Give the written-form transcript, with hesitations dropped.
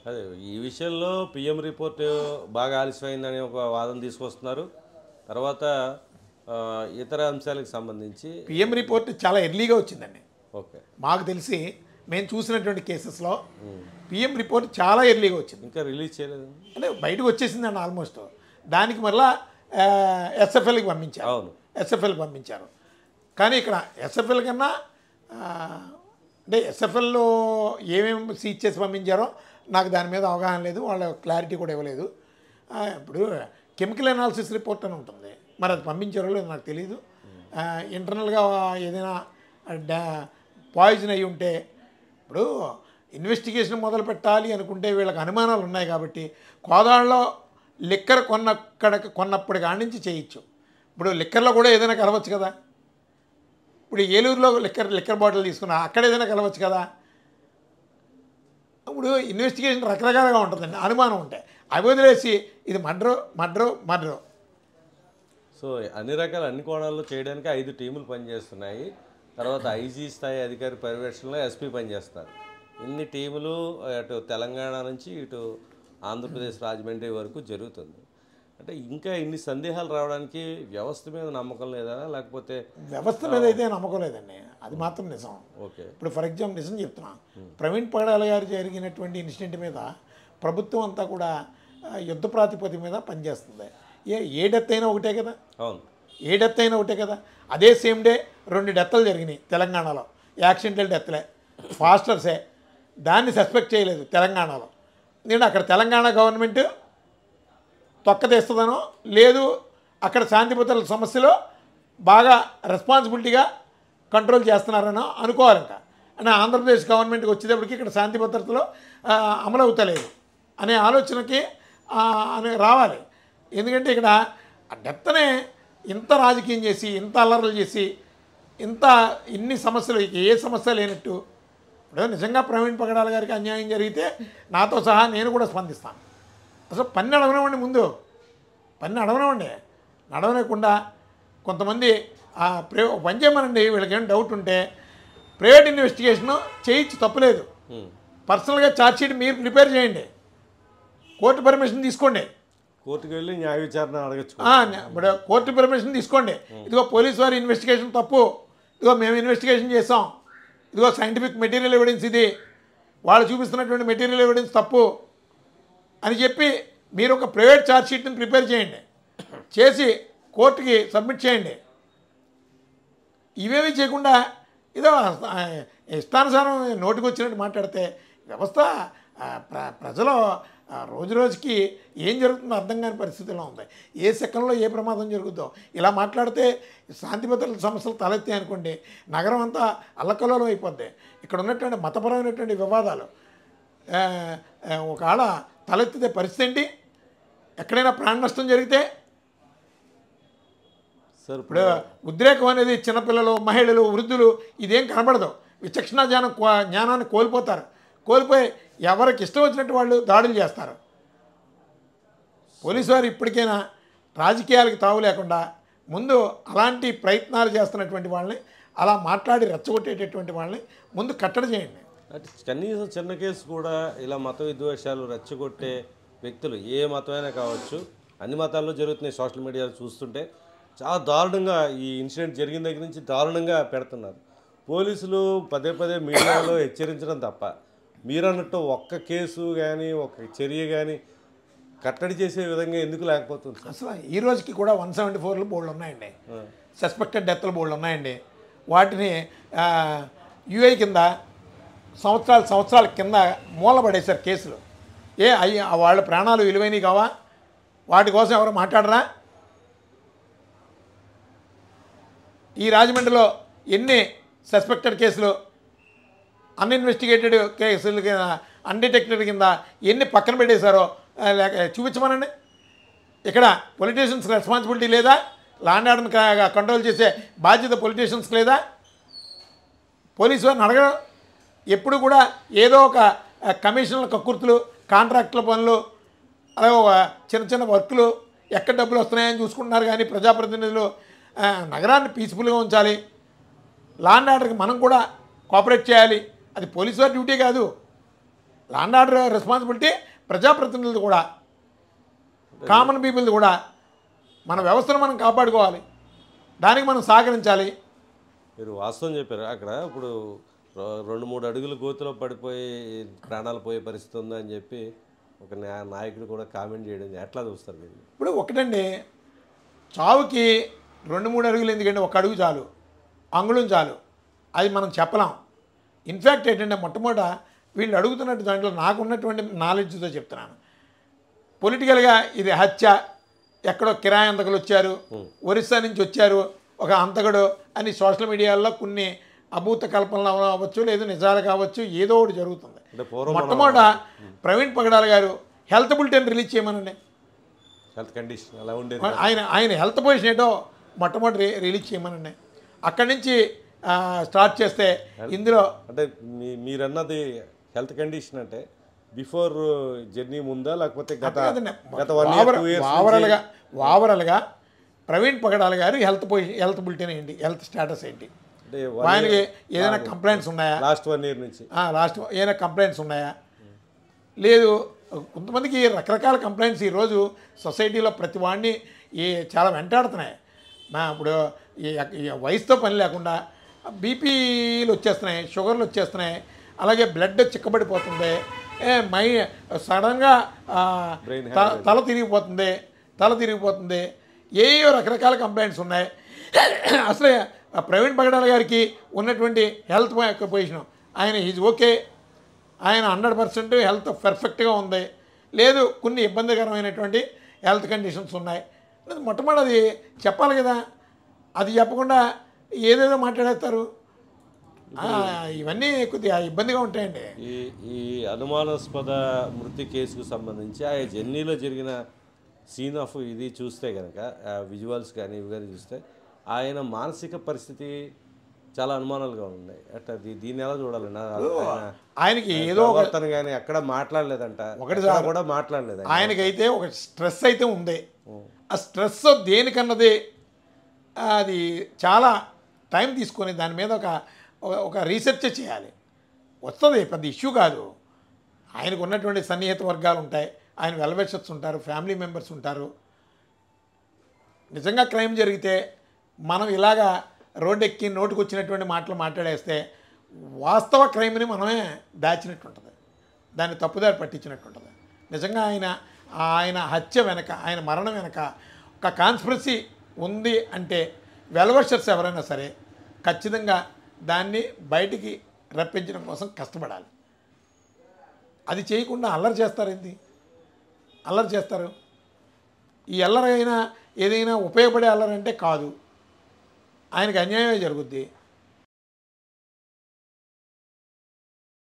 అదే ఈ విషయంలో పిఎం రిపోర్ట్ బాగా ఆలస్యమైందని ఒక వాదన తీసుకొస్తున్నారు. తర్వాత ఇతర అంశాలకు సంబంధించి పిఎం రిపోర్ట్ చాలా ఎర్లీగా వచ్చిందండి. ఓకే, మాకు తెలిసి మేము చూసినటువంటి కేసెస్లో పిఎం రిపోర్ట్ చాలా ఎర్లీగా వచ్చింది. ఇంకా రిలీజ్ చేయలేదు అంటే బయటకు వచ్చేసిందండి ఆల్మోస్ట్. దానికి మళ్ళా ఎస్ఎఫ్ఎల్కి పంపించారు. అవును, ఎస్ఎఫ్ఎల్కి పంపించారు. కానీ ఇక్కడ ఎస్ఎఫ్ఎల్ కన్నా అంటే ఎస్ఎఫ్ఎల్లో ఏమేమి సీజ్ చేసి పంపించారో నాకు దాని మీద అవగాహన లేదు, వాళ్ళ క్లారిటీ కూడా ఇవ్వలేదు. ఇప్పుడు కెమికల్ అనాలిసిస్ రిపోర్ట్ అని ఉంటుంది, మరి అది పంపించారో లేదో నాకు తెలియదు. ఇంటర్నల్గా ఏదైనా పాయిజన్ అయ్యి ఉంటే ఇప్పుడు ఇన్వెస్టిగేషన్ మొదలు పెట్టాలి అనుకుంటే వీళ్ళకి అనుమానాలు ఉన్నాయి కాబట్టి కోదాడలో లిక్కర్ కొన్నప్పుడు కాడి నుంచి చేయొచ్చు. ఇప్పుడు లిక్కర్లో కూడా ఏదైనా కలవచ్చు కదా. ఇప్పుడు ఏలూరులో లిక్కర్ బాటిల్ తీసుకున్నా అక్కడ ఏదైనా కలవచ్చు కదా. ఇప్పుడు ఇన్వెస్టిగేషన్ రకరకాలుగా ఉంటుందండి, అనుమానం ఉంటాయి. అవి వదిలేసి ఇది మర్డరు. సో అన్ని రకాల అన్ని కోణాల్లో చేయడానికి 5 టీములు పనిచేస్తున్నాయి. తర్వాత ఐజీ స్థాయి అధికారి పర్యవేక్షణలో ఎస్పీ పనిచేస్తారు. ఇన్ని టీములు అటు తెలంగాణ నుంచి ఇటు ఆంధ్రప్రదేశ్ రాజమండ్రి వరకు జరుగుతుంది. అంటే ఇంకా ఇన్ని సందేహాలు రావడానికి వ్యవస్థ మీద నమ్మకం లేదా, లేకపోతే వ్యవస్థ మీద అయితే నమ్మకం లేదండి, అది మాత్రం నిజం. ఓకే, ఇప్పుడు ఫర్ ఎగ్జాంపుల్ నిజం చెప్తున్నా, ప్రవీణ్ పగడాల గారు జరిగినటువంటి ఇన్సిడెంట్ మీద ప్రభుత్వం అంతా కూడా యుద్ధ ప్రాతిపదిక మీద పనిచేస్తుంది. ఏ డెత్ అయినా ఒకటే కదా. అవును, ఏ డెత్ అయినా ఒకటే కదా. అదే సేమ్ డే 2 డెత్లు జరిగినాయి తెలంగాణలో, యాక్సిడెంటల్ డెత్లే, ఫాస్టర్సే. దాన్ని సస్పెక్ట్ చేయలేదు తెలంగాణలో. నేను అక్కడ తెలంగాణ గవర్నమెంట్ తొక్కతీస్తుందనో లేదు అక్కడ శాంతి భద్రతల సమస్యలో బాగా రెస్పాన్సిబిలిటీగా కంట్రోల్ చేస్తున్నారనో అనుకోవాలి. ఇంకా అంటే ఆంధ్రప్రదేశ్ గవర్నమెంట్కి వచ్చేటప్పటికి ఇక్కడ శాంతి భద్రతలో అమలు అవుతలేదు అనే ఆలోచనకి రావాలి. ఎందుకంటే ఇక్కడ ఆ డెత్నే ఇంత రాజకీయం చేసి, ఇంత అల్లర్లు చేసి, ఇన్ని సమస్యలు, ఏ సమస్య లేనట్టు. ఇప్పుడు నిజంగా ప్రవీణ్ పగడాల గారికి అన్యాయం జరిగితే నాతో సహా నేను కూడా స్పందిస్తాను. అసలు పని అడగనివ్వండి, ముందు పని అడగనివ్వండి. నడవలేకుండా కొంతమంది పని చేయమనండి. వీళ్ళకి ఏమైనా డౌట్ ఉంటే ప్రైవేట్ ఇన్వెస్టిగేషను చేయొచ్చు, తప్పలేదు. పర్సనల్గా ఛార్జ్షీట్ మీరు ప్రిపేర్ చేయండి, కోర్టు పర్మిషన్ తీసుకోండి, కోర్టుకు వెళ్ళి న్యాయ విచారణ అడగచ్చు. ఇప్పుడు కోర్టు పర్మిషన్ తీసుకోండి. ఇదిగో పోలీసు వారి ఇన్వెస్టిగేషన్ తప్పు, ఇదిగో మేము ఇన్వెస్టిగేషన్ చేసాం, ఇదిగో సైంటిఫిక్ మెటీరియల్ ఎవిడెన్స్ ఇది, వాళ్ళు చూపిస్తున్నటువంటి మెటీరియల్ ఎవిడెన్స్ తప్పు అని చెప్పి మీరు ఒక ప్రైవేట్ ఛార్జ్షీట్ని ప్రిపేర్ చేయండి, చేసి కోర్టుకి సబ్మిట్ చేయండి. ఇవేమీ చేయకుండా ఏదో ఇష్టానుసారం నోటికి వచ్చినట్టు మాట్లాడితే వ్యవస్థ ప్రజలు రోజు రోజుకి ఏం జరుగుతుందో అర్థం కాని పరిస్థితిలో ఉంది. ఏ సెకండ్లో ఏ ప్రమాదం జరుగుతుందో ఇలా మాట్లాడితే శాంతి భద్రతల సమస్యలు తలెత్తాయి అనుకోండి, నగరం అంతా అల్లకల్లోలం అయిపోద్ది. ఇక్కడ ఉన్నటువంటి మతపరమైనటువంటి వివాదాలు ఒకవేళ తలెత్తితే పరిస్థితి ఏంటి? ఎక్కడైనా ప్రాణ నష్టం జరిగితే ఇప్పుడు ఉద్రేకం అనేది చిన్నపిల్లలు, మహిళలు, వృద్ధులు ఇదేం కనబడదు. విచక్షణ జ్ఞానాన్ని కోల్పోయి ఎవరికి ఇష్టం వచ్చినట్టు వాళ్ళు దాడులు చేస్తారు. పోలీసు వారు ఇప్పటికైనా రాజకీయాలకు తావు లేకుండా ముందు అలాంటి ప్రయత్నాలు చేస్తున్నటువంటి వాళ్ళని, అలా మాట్లాడి రెచ్చగొట్టేటటువంటి వాళ్ళని ముందు కట్టడి చేయండి. కనీసం చిన్న కేసు కూడా ఇలా మత విద్వేషాలు రెచ్చగొట్టే వ్యక్తులు ఏ మతమైనా కావచ్చు, అన్ని మతాల్లో జరుగుతున్నాయి. సోషల్ మీడియాలో చూస్తుంటే చాలా దారుణంగా ఈ ఇన్సిడెంట్ జరిగిన దగ్గర నుంచి దారుణంగా పెడుతున్నారు. పోలీసులు పదే మీడియాలో హెచ్చరించడం తప్ప మీరన్నట్టు ఒక్క కేసు కానీ ఒక చర్య కానీ కట్టడి చేసే విధంగా ఎందుకు లేకపోతుంది? అసలు ఈ రోజుకి కూడా 174 బోర్డులు ఉన్నాయండి, సస్పెక్టెడ్ డెత్ల బోర్డులు ఉన్నాయండి. వాటిని యూఐ కింద సంవత్సరాల కింద మూలపడేశారు కేసులు. వాళ్ళ ప్రాణాలు విలువైనవి కావా? వాటి కోసం ఎవరు మాట్లాడరా? ఈ రాజమండ్రిలో ఎన్ని సస్పెక్టెడ్ కేసులు, అన్ఇన్వెస్టిగేటెడ్ కేసులు కింద, అన్డిటెక్టెడ్ కింద ఎన్ని పక్కన పెట్టేశారో లేక చూపించమనండి. ఇక్కడ పొలిటీషియన్స్ రెస్పాన్సిబిలిటీ లేదా? లా అండ్ ఆర్డర్ని కంట్రోల్ చేసే బాధ్యత పొలిటీషియన్స్కి లేదా? పోలీసు వారిని అడగడం. ఎప్పుడు కూడా ఏదో ఒక కమిషన్ల కక్కుర్తులు, కాంట్రాక్టుల పనులు, అలాగే చిన్న వర్కులు ఎక్కడ డబ్బులు వస్తున్నాయని చూసుకుంటున్నారు. కానీ ప్రజాప్రతినిధులు నగరాన్ని పీస్ఫుల్గా ఉంచాలి, లా అండ్ ఆర్డర్కి మనం కూడా కోఆపరేట్ చేయాలి. అది పోలీసు వారి డ్యూటీ కాదు. లా అండ్ ఆర్డర్ రెస్పాన్సిబిలిటీ ప్రజాప్రతినిధులు కూడా, కామన్ పీపుల్ది కూడా. మన వ్యవస్థను మనం కాపాడుకోవాలి, దానికి మనం సహకరించాలి. మీరు వాస్తవం చెప్పారు. అక్కడ ఇప్పుడు 2-3 అడుగులు గోతులో పడిపోయి ప్రాణాలు పోయే పరిస్థితి ఉందని చెప్పి ఒక నాయకుడు కూడా కామెంట్ చేయడం ఎట్లా చూస్తారు మీరు? ఇప్పుడు ఒకటండి, చావుకి 2-3 అడుగులు ఎందుకంటే ఒక అడుగు చాలు, అంగుళం చాలు, అది మనం చెప్పలేం. ఇన్ఫ్యాక్ట్ ఏంటంటే మొట్టమొదట వీళ్ళు అడుగుతున్నట్టు దాంట్లో నాకున్నటువంటి నాలెడ్జ్తో చెప్తున్నాను. పొలిటికల్గా ఇది హత్య, ఎక్కడో కిరాయి అంతకులు వచ్చారు, ఒరిస్సా నుంచి వచ్చారు ఒక అంతకుడు అని సోషల్ మీడియాలో కొన్ని అభూత కల్పనలు అవ్వచ్చు, లేదు నిజాలు కావచ్చు, ఏదో ఒకటి జరుగుతుంది. మొట్టమొదట ప్రవీణ్ పగడాల గారు హెల్త్ బులెటిన్ రిలీజ్ చేయమనండి. హెల్త్ కండిషన్ అలా ఉండేది. ఆయన హెల్త్ పొజిషన్ ఏంటో మొట్టమొదటి రిలీజ్ చేయమనండి. అక్కడి నుంచి స్టార్ట్ చేస్తే ఇందులో అంటే మీరన్నది హెల్త్ కండిషన్ అంటే బిఫోర్ జర్నీ ముందా లేకపోతే గత 1 year 2 years ఓవరాల్గా ప్రవీణ్ పగడాల గారు హెల్త్ బులెటిన్ ఏంటి, హెల్త్ స్టేటస్ ఏంటి, ఆయనకి ఏదైనా కంప్లైంట్స్ ఉన్నాయా, లాస్ట్ 1 year నుంచి ఏదైనా కంప్లైంట్స్ ఉన్నాయా, లేదు కొంతమందికి రకరకాల కంప్లైంట్స్ ఈరోజు సొసైటీలో ప్రతి వాడిని చాలా వెంటాడుతున్నాయి. ఇప్పుడు ఈ వయసుతో పని లేకుండా బీపీలు వచ్చేస్తున్నాయి, షుగర్లు వచ్చేస్తున్నాయి, అలాగే బ్లడ్ చిక్కబడిపోతుంది, సడన్గా తల తిరిగిపోతుంది, ఏయో రకరకాల కంప్లైంట్స్ ఉన్నాయి. అసలు ప్రవీణ్ పగడాల గారికి ఉన్నటువంటి హెల్త్ పొజిషన్, ఆయన ఈజ్ ఓకే, ఆయన 100% హెల్త్ పర్ఫెక్ట్గా ఉంది, లేదు కొన్ని ఇబ్బందికరమైనటువంటి హెల్త్ కండిషన్స్ ఉన్నాయి. మొట్టమొదటి చెప్పాలి కదా, అది చెప్పకుండా ఏదేదో మాట్లాడేస్తారు. ఇవన్నీ కొద్దిగా ఇబ్బందిగా ఉంటాయండి. ఈ అనుమానాస్పద మృతి కేసుకు సంబంధించి ఆ జర్నీలో జరిగిన సీన్ ఆఫ్ ఇది చూస్తే కనుక విజువల్స్ కానీ ఇవి కానీ చూస్తే ఆయన మానసిక పరిస్థితి చాలా అనుమానాలుగా ఉన్నాయి. అట్లా దీన్ని ఎలా చూడాలండి? ఆయనకి ఏదో కానీ ఎక్కడ మాట్లాడలేదంట, ఒకటి కూడా మాట్లాడలేదు. ఆయనకైతే ఒక స్ట్రెస్ అయితే ఉంది. ఆ స్ట్రెస్ దేనికన్నది అది చాలా టైం తీసుకొని దాని మీద ఒక రీసెర్చ్ చేయాలి. వస్తుంది, పెద్ద ఇష్యూ కాదు. ఆయనకు ఉన్నటువంటి సన్నిహిత వర్గాలు ఉంటాయి, ఆయన వెల్విషర్స్ ఉంటారు, ఫ్యామిలీ మెంబర్స్ ఉంటారు. నిజంగా క్రైమ్ జరిగితే మనం ఇలాగా రోడ్డు ఎక్కి నోటుకు వచ్చినటువంటి మాటలు మాట్లాడేస్తే వాస్తవ క్రైమ్ని మనమే దాచినట్టు ఉంటుంది, దాన్ని తప్పుదారి పట్టించినట్టు ఉంటుంది. నిజంగా ఆయన హత్య వెనక, ఆయన మరణం వెనక ఒక కాన్స్పిరసీ ఉంది అంటే వెల్విషర్స్ ఎవరైనా సరే ఖచ్చితంగా దాన్ని బయటికి రప్పించడం కోసం కష్టపడాలి. అది చేయకుండా అల్లరి చేస్తారేంటి? అల్లరి చేస్తారు. ఈ అల్లరైనా ఏదైనా ఉపయోగపడే అల్లరి అంటే కాదు, ఆయనకు అన్యాయమే జరుగుద్ది.